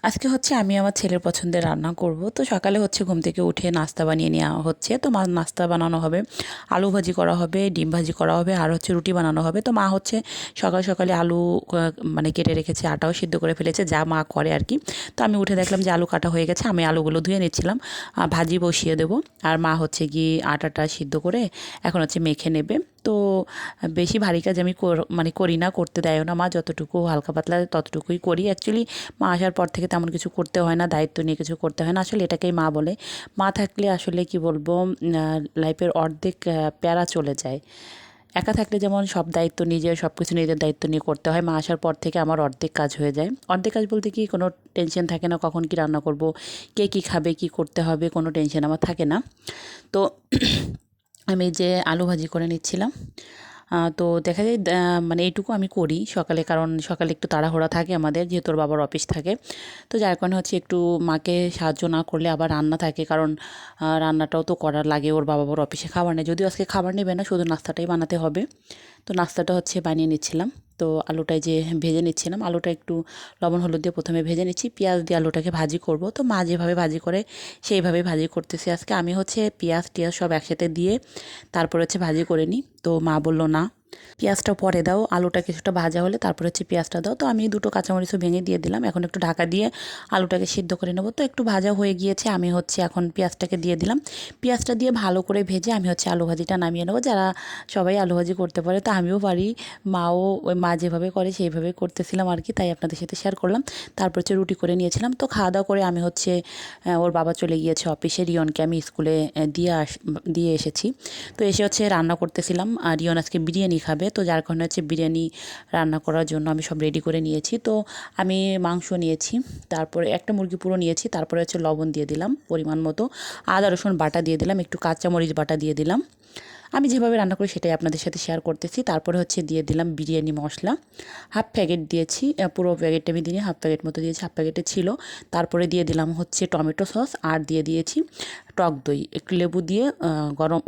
আজকে হচ্ছে আমি আমার ছেলের পছন্দের রান্না করব। তো সকালে হচ্ছে ঘুম থেকে উঠে নাস্তা বানিয়ে নেওয়া হচ্ছে। তো মা নাস্তা বানানো হবে, আলু ভাজি করা হবে, ডিম ভাজি করা হবে, আর হচ্ছে রুটি বানানো হবে। তো মা হচ্ছে সকাল সকালে আলু মানে কেটে রেখেছে, আটাও সিদ্ধ করে ফেলেছে, যা মা করে আর কি। তো আমি উঠে দেখলাম যে আলু কাটা হয়ে গেছে, আমি আলুগুলো ধুয়ে নিচ্ছিলাম, ভাজি বসিয়ে দেবো। আর মা হচ্ছে গিয়ে আটাটা সিদ্ধ করে এখন হচ্ছে মেখে নেবে। তো বেশি ভারী কাজ আমি মানে করি না, করতে দেয়ও না মা, যতটুকু হালকা পাতলা ততটুকুই করি অ্যাকচুয়ালি। মা আসার পর থেকে তেমন কিছু করতে হয় না, দায়িত্ব নিয়ে কিছু করতে হয় না, আসলে এটাকেই মা বলে। মা থাকলে আসলে কি বলবো, লাইফের অর্ধেক প্যারা চলে যায়। একা থাকলে যেমন সব দায়িত্ব নিজের, সব কিছু নিজের দায়িত্ব নিয়ে করতে হয়, মা আসার পর থেকে আমার অর্ধেক কাজ হয়ে যায়। অর্ধেক কাজ বলতে কি, কোনো টেনশন থাকে না কখন কী রান্না করব, কে কী খাবে, কী করতে হবে, কোনো টেনশন আমার থাকে না। তো আমি যে আলু ভাজি করে নিচ্ছিলাম, তো দেখা যায় মানে এইটুকু আমি করি সকালে, কারণ সকালে একটু তাড়াহুড়া থাকে আমাদের, যেহেতু ওর বাবার অফিস থাকে। তো যার কারণে হচ্ছে একটু মাকে সাহায্য না করলে আবার রান্না থাকে, কারণ রান্নাটাও তো করার লাগে, ওর বাবার অফিসে খাবার নেই, যদিও আজকে খাবার নেবে না, শুধু নাস্তাটাই বানাতে হবে। তো নাস্তাটা হচ্ছে বানিয়ে নিচ্ছিলাম। তো আলুটাই যে ভেজে নিচ্ছিলাম, আলুটা একটু লবণ হলুদ দিয়ে প্রথমে ভেজে নিচ্ছি, পেঁয়াজ দিয়ে আলুটাকে ভাজি করব। তো মা যেভাবে ভাজি করে সেইভাবেই ভাজি করতেছি আজকে। আমি হচ্ছে পেঁয়াজ টিয়াজ সব একসাথে দিয়ে তারপর হচ্ছে ভাজি করে নিই। তো মা বলল, না, পেঁয়াজটা পরে দাও, আলুটা কিছুটা ভাজা হলে তারপর হচ্ছে পেঁয়াজটা দাও। তো আমি দুটো কাঁচামরিচও ভেঙে দিয়ে দিলাম, এখন একটু ঢাকা দিয়ে আলুটাকে সিদ্ধ করে নেব। তো একটু ভাজা হয়ে গিয়েছে, আমি হচ্ছে এখন পেঁয়াজটাকে দিয়ে দিলাম। পেঁয়াজটা দিয়ে ভালো করে ভেজে আমি হচ্ছে আলু ভাজিটা নামিয়ে নেবো। যারা সবাই আলু ভাজি করতে পারে, তো আমিও পারি, মাও ওই মা যেভাবে করে সেইভাবে করতেছিলাম আর কি, তাই আপনাদের সাথে শেয়ার করলাম। তারপর হচ্ছে রুটি করে নিয়েছিলাম। তো খাওয়া দাওয়া করে আমি হচ্ছে ওর বাবা চলে গিয়েছে অফিসে, রিয়নকে আমি স্কুলে দিয়ে এসেছি। তো এসে হচ্ছে রান্না করতেছিলাম, আর রিয়ন আজকে বিরিয়ানি খাবে, তো যার কারণে হচ্ছে বিরিয়ানি রান্না করার জন্য আমি সব রেডি করে নিয়েছি। তো আমি মাংস নিয়েছি, তারপরে একটা মুরগি পুরো নিয়েছি, তারপরে হচ্ছে লবণ দিয়ে দিলাম পরিমাণ মতো, আদা রসুন বাটা দিয়ে দিলাম, একটু কাঁচামরিচ বাটা দিয়ে দিলাম। আমি যেভাবে রান্না করি সেটাই আপনাদের সাথে শেয়ার করতেছি। তারপরে হচ্ছে দিয়ে দিলাম বিরিয়ানি মশলা, হাফ প্যাকেট দিয়েছি, পুরো প্যাকেটটা আমি দিই, হাফ প্যাকেট মতো দিয়েছি, হাফ প্যাকেটে ছিল। তারপরে দিয়ে দিলাম হচ্ছে টমেটো সস, আর দিয়ে দিয়েছি টক দই, একটু লেবু দিয়ে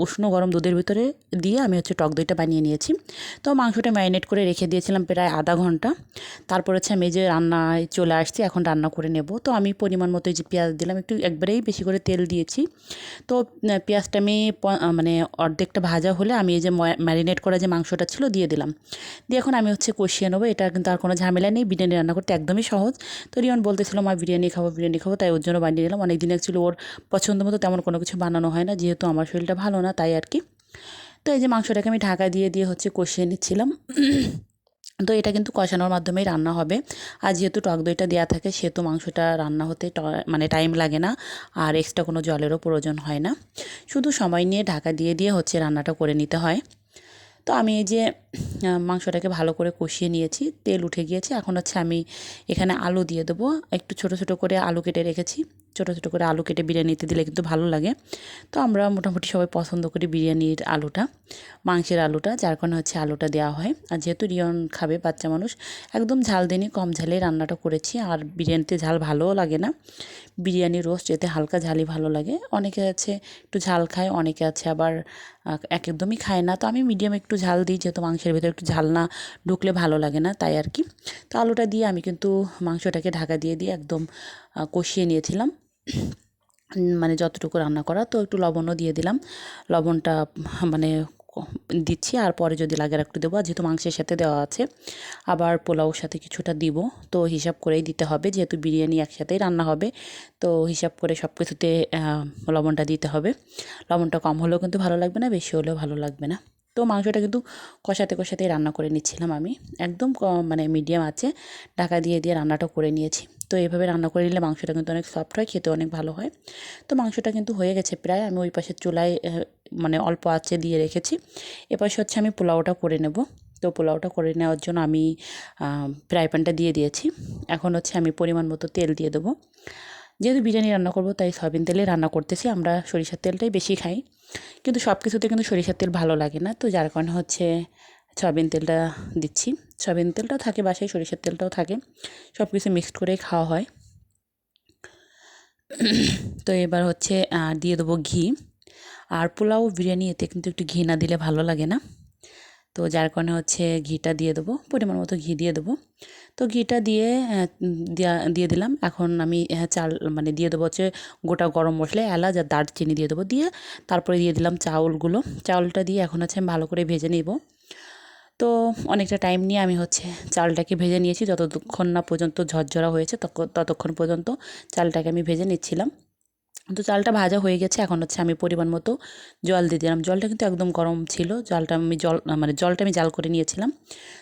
উষ্ণ গরম দুধের ভিতরে দিয়ে আমি হচ্ছে টক দইটা বানিয়ে নিয়েছি। তো মাংসটা ম্যারিনেট করে রেখে দিয়েছিলাম প্রায় আধা ঘন্টা। তারপর হচ্ছে আমি যে রান্নায় চলে আসছি, এখন রান্না করে নেব। তো আমি পরিমাণ মতো যে পেঁয়াজ দিলাম, একটু একবারেই বেশি করে তেল দিয়েছি। তো পেঁয়াজটা আমি মানে অর্ধেকটা ভাজা হলে আমি এই যে ম্যারিনেট করা যে মাংসটা ছিল দিয়ে দিলাম। দিয়ে এখন আমি হচ্ছে কষিয়ে নেবো, এটা কিন্তু আর কোনো ঝামেলা নেই, বিরিয়ানি রান্না করতে একদমই সহজ। তো রিয়ন বলতেছিল, মা বিরিয়ানি খাবো, বিরিয়ানি খাবো, তাই ওর জন্য বানিয়ে দিলাম। অনেকদিন অ্যাকচুয়ালি ওর পছন্দ মতো তেমন কোনো কিছু বানানো হয় না, যেহেতু আমার শরীরটা ভালো না, তাই আর কি। তো এই যে মাংসটাকে আমি ঢাকা দিয়ে দিয়ে হচ্ছে কষিয়ে নিচ্ছিলাম। তো এটা কিন্তু কষানোর মাধ্যমেই রান্না হবে, আর যেহেতু টক দইটা দেওয়া থাকে সেহেতু মাংসটা রান্না হতে মানে টাইম লাগে না, আর এক্সট্রা কোনো জলেরও প্রয়োজন হয় না, শুধু সময় নিয়ে ঢাকা দিয়ে দিয়ে হচ্ছে রান্নাটা করে নিতে হয়। তো আমি এই যে মাংসটাকে ভালো করে কষিয়ে নিয়েছি, তেল উঠে গিয়েছে, এখন হচ্ছে আমি এখানে আলু দিয়ে দেবো। একটু ছোটো ছোটো করে আলু কেটে রেখেছি, ছোটো ছোটো করে আলু কেটে বিরিয়ানিতে দিলে কিন্তু ভালো লাগে। তো আমরা মোটামুটি সবাই পছন্দ করি বিরিয়ানির আলুটা, মাংসের আলুটা, যার কারণে হচ্ছে আলুটা দেওয়া হয়। আর যেহেতু রিয়ন খাবে, বাচ্চা মানুষ, একদম ঝাল দিইনি, কম ঝালে রান্নাটা করেছি। আর বিরিয়ানিতে ঝাল ভালোও লাগে না, বিরিয়ানি রোস্ট এতে হালকা ঝালই ভালো লাগে। অনেকে আছে একটু ঝাল খায়, অনেকে আছে আবার একদমই খায় না। তো আমি মিডিয়াম একটু ঝাল দিই, যেহেতু মাংসের ভেতরে একটু ঝাল না ঢুকলে ভালো লাগে না, তাই আর কি। তো আলুটা দিয়ে আমি কিন্তু মাংসটাকে ঢাকা দিয়ে দিয়ে একদম কষিয়ে নিয়েছিলাম, মানে যতটুকু রান্না করা। তো একটু লবণও দিয়ে দিলাম, লবণটা মানে দিচ্ছি, আর পরে যদি লাগে আর একটু দেবো, আর যেহেতু মাংসের সাথে দেওয়া আছে, আবার পোলাওর সাথে কিছুটা দিব। তো হিসাব করেই দিতে হবে, যেহেতু বিরিয়ানি একসাথেই রান্না হবে, তো হিসাব করে সব কিছুতে লবণটা দিতে হবে। লবণটা কম হলেও কিন্তু ভালো লাগবে না, বেশি হলেও ভালো লাগবে না। তো মাংসটা কিন্তু কষাতে কষাতেই রান্না করে নিচ্ছিলাম আমি, একদম মানে মিডিয়াম আছে ঢাকা দিয়ে দিয়ে রান্নাটা করে নিয়েছি। তো এভাবে রান্না করে নিলে মাংসটা কিন্তু অনেক সফট হয়, খেতে অনেক ভালো হয়। তো মাংসটা কিন্তু হয়ে গেছে প্রায়, আমি ওই পাশের চুলায় মানে অল্প আঁচে দিয়ে রেখেছি। এপাশে হচ্ছে আমি পোলাওটা করে নেব। তো পোলাওটা করে নেওয়ার জন্য আমি ফ্রাই প্যানটা দিয়ে দিয়েছি। এখন হচ্ছে আমি পরিমাণ মতো তেল দিয়ে দেবো, যেহেতু বিরিয়ানি রান্না করব তাই সয়াবিন তেলে রান্না করতেছি, আমরা সরিষার তেলটাই বেশি খাই, কিন্তু সব কিছুতে কিন্তু সরিষার তেল ভালো লাগে না, তো যার কারণে হচ্ছে সয়াবিন তেলটা দিচ্ছি। সয়াবিন তেলটাও থাকে বাসায়, সরিষার তেলটাও থাকে, সব কিছু মিক্সড করেই খাওয়া হয়। তো এবার হচ্ছে দিয়ে দেবো ঘি, আর পোলাও বিরিয়ানি এতে কিন্তু একটু ঘি না দিলে ভালো লাগে না। তো যার কারণে হচ্ছে ঘিটা দিয়ে দেবো, পরিমাণ মতো ঘি দিয়ে দেবো। তো ঘিটা দিয়ে দিয়ে দিলাম। এখন আমি চাল মানে দিয়ে দেবো হচ্ছে গোটা গরম মশলা, এলাচ আর দারচিনি দিয়ে দেবো। দিয়ে তারপরে দিয়ে দিলাম চাউলগুলো। চাউলটা দিয়ে এখন হচ্ছে আমি ভালো করে ভেজে নেব। তো অনেকটা টাইম নিয়ে আমি হচ্ছে চালটাকে ভেজে নিয়েছি, যতক্ষণ না পর্যন্ত ঝরঝরা হয়েছে ততক্ষণ পর্যন্ত চালটাকে আমি ভেজে নিচ্ছিলাম। তো চালটা ভাজা হয়ে গেছে, এখন হচ্ছে আমি পরিমাণ মতো জল দিয়ে দিলাম। জলটা কিন্তু একদম গরম ছিল, জলটা আমি জাল করে নিয়েছিলাম।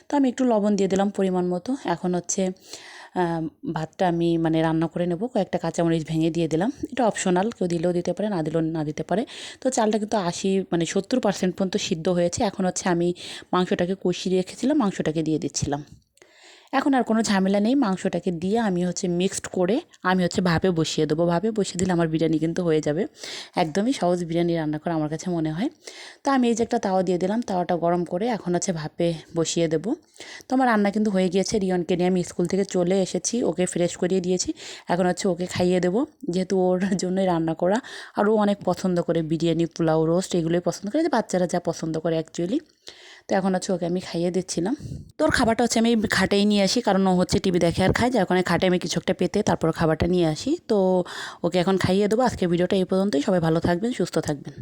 তো আমি একটু লবণ দিয়ে দিলাম পরিমাণ মতো। এখন হচ্ছে ভাতটা আমি মানে রান্না করে নেব। কয়েকটা কাঁচামরিচ ভেঙে দিয়ে দিলাম, এটা অপশনাল, কেউ দিলেও দিতে পারে, না দিলেও না দিতে পারে। তো চালটা কিন্তু 70% পর্যন্ত সিদ্ধ হয়েছে। এখন হচ্ছে আমি মাংসটাকে কষিয়ে রেখেছিলাম, মাংসটাকে দিয়ে দিচ্ছিলাম। এখন আর কোনো ঝামেলা নেই, মাংসটাকে দিয়ে আমি হচ্ছে মিক্সড করে আমি হচ্ছে ভাপে বসিয়ে দেবো। ভাপে বসিয়ে দিলে আমার বিরিয়ানি কিন্তু হয়ে যাবে। একদমই সহজ বিরিয়ানি রান্না করা আমার কাছে মনে হয়। তো আমি এই যে একটা তাওয়া দিয়ে দিলাম, তাওয়াটা গরম করে এখন হচ্ছে ভাপে বসিয়ে দেবো। তো আমার রান্না কিন্তু হয়ে গিয়েছে। রিয়নকে নিয়ে আমি স্কুল থেকে চলে এসেছি, ওকে ফ্রেশ করিয়ে দিয়েছি। এখন হচ্ছে ওকে খাইয়ে দেবো, যেহেতু ওর জন্যই রান্না করা। আর ও অনেক পছন্দ করে বিরিয়ানি, পোলাও, রোস্ট এগুলোই পছন্দ করে, যে বাচ্চারা যা পছন্দ করে অ্যাকচুয়ালি। তো এখন হচ্ছে ওকে আমি খাইয়ে দিচ্ছিলাম। তো ওর খাবারটা হচ্ছে আমি খাটেই নিয়ে আসি, কারণ ও হচ্ছে টিভি দেখে আর খায়, যার কারণে খাটে আমি কিছু একটা পেতে তারপর খাবারটা নিয়ে আসি। তো ওকে এখন খাইয়ে দেবো। আজকের ভিডিওটা এই পর্যন্তই। সবাই ভালো থাকবেন, সুস্থ থাকবেন।